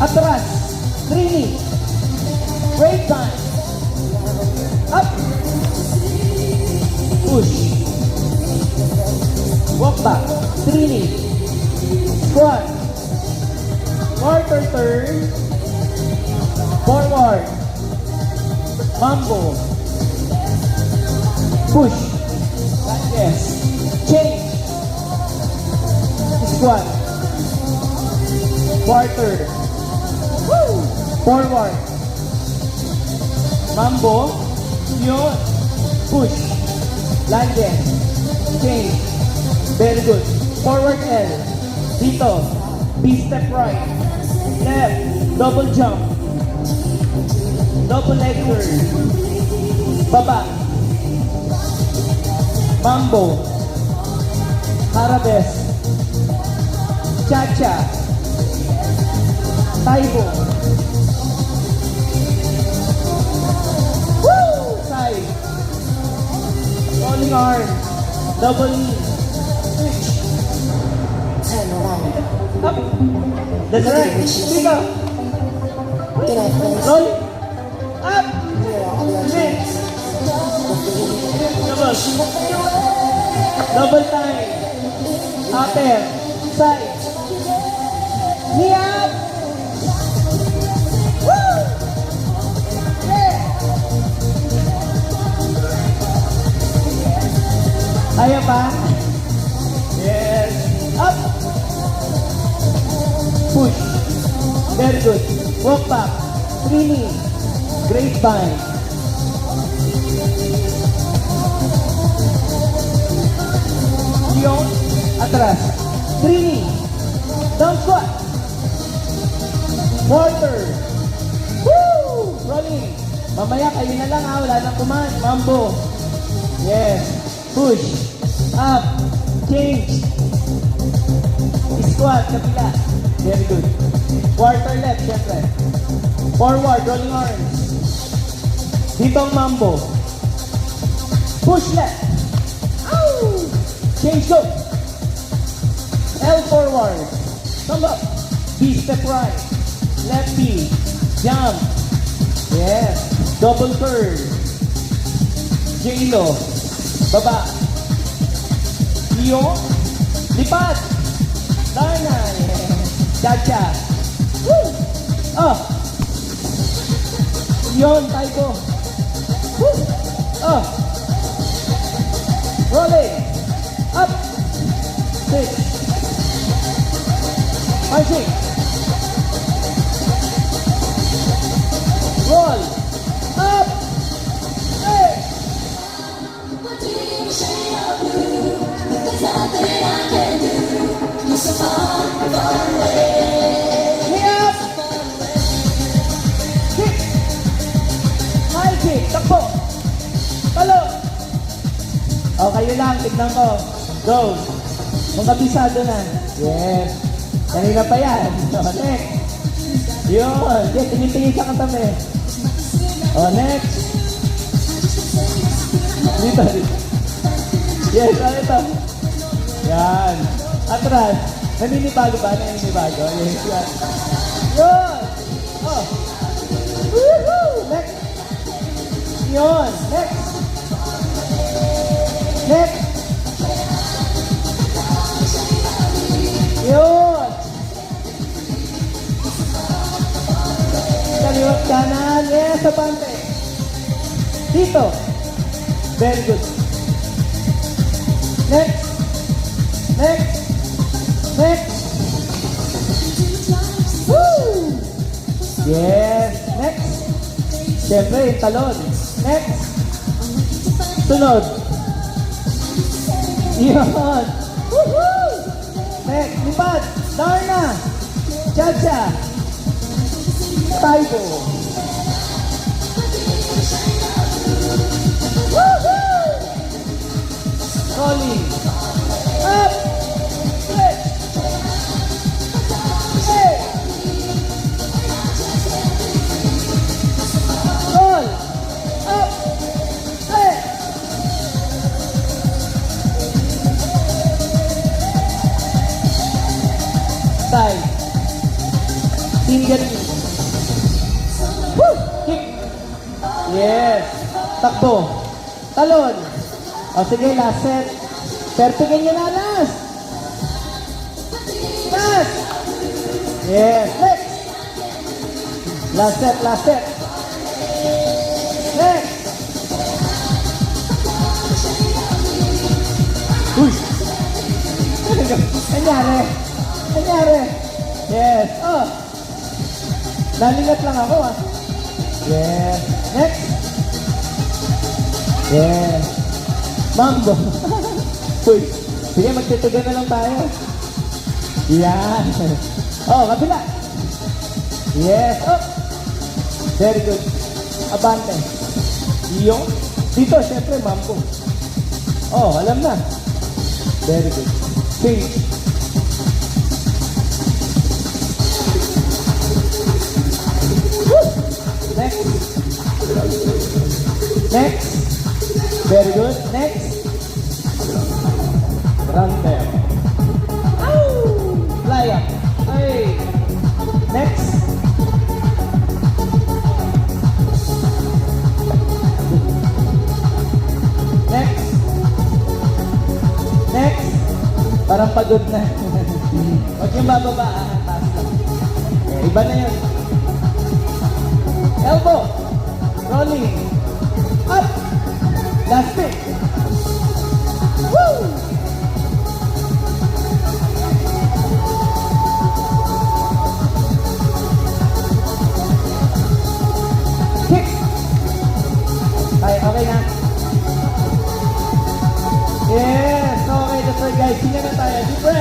Atras. Trini. Grapevine. Up. Push. Walk back. Trini. Squat. Quarter turn. Forward. Mambo. Push. Yes. Change. Squat. Quarter. Woo! Forward. Mambo. Yun. Push. Lunges. Change. Very good. Forward L. Dito. B-step right. Left. Double jump. Double leg turn. Baba. Mambo. Arabesque. Cha-cha. Taibo. Woo! Side. Rolling arm. Double knee. Switch. Turn around. Up. That's right. Dito. Can I please? Roll. Up. Here are the Switch. Double. Double time. Upper. Side. Knee up. Woo! Yeah. Kaya pa? Yes. Up. Push. Very good. Walk back. Trini. Grapevine. Yung atras. Trini. Down squat. Quarter. Woo! Rolling. Mamaya kayo na lang ha. Wala nang kumain. Mambo. Yes. Push. Up. Change. Squat. Kabila. Very good. Quarter left, syempre. Forward. Rolling arms. Dito ang mambo. Push left. Ow! Change go. L forward. Come up. B step right. Left B. Jump. Yes. Double curve. J-lo. Baba. Iyo. Lipat. Darna. Cha-cha. Woo! Oh. Yon. Taiko. Woo! Oh. Rolling. Up. Six. Punching. Roll. Up. Hey. What do you say of you? There's nothing I can do. You're so far, far away. Knee up. Kick. High kick. Takbo. Talo. O, kayo lang. Tignan ko. Go. Kung kabisado na. Yes. Kanina pa yan. O, next. Yun. Yes, tingin-tingin sa katabi. O, next. Dito. Yes, ano ito? Yan. Atras. Naninibago ba? Naninibago? Yes, yan. Yun. Oh. Woohoo! Next. Yun. Next. Next. Yun. Kaliwat kanan. Yes, sa pante. Dito. Very good. Next. Next. Next. Woo! Yes. Next. Siyempre, yung talon. Next. Sunod. Yun. Woohoo! Next. Lipat. Darna. Cha-cha. Taibo. Woohoo! Rolling. Up. Split. Hey. Roll. Up. Split. Side. Team Indian knee. Woo! Kick. Yes. Takbo. Talon. O sige, last set. Perpigin nyo na last. Last. Yes. Next. Last set, last set. Next. Uy. Nangyari. Nangyari. Yes. Oh. Nalingat lang ako ah. Yes. Next. Yes. Mambo. Uy. Sige, magtitigan na lang tayo. Yan. Oh, kabila. Yes. Oh. Very good. Abante. Yung. Dito, syempre, mambo. Oh, alam na. Very good. Change. Woo! Next. Next. Very good. Next. Run there. Ow! Fly up. Hey. Next. Next. Next. Parang pagod na. Huwag yung bababa. Taas lang. Okay, iba na yun. Elbow. Rolling. Up. Last pick. Woo! Kick. Ay, okay na. Yes. Okay, that's right guys. Tingnan na tayo. Deep breath.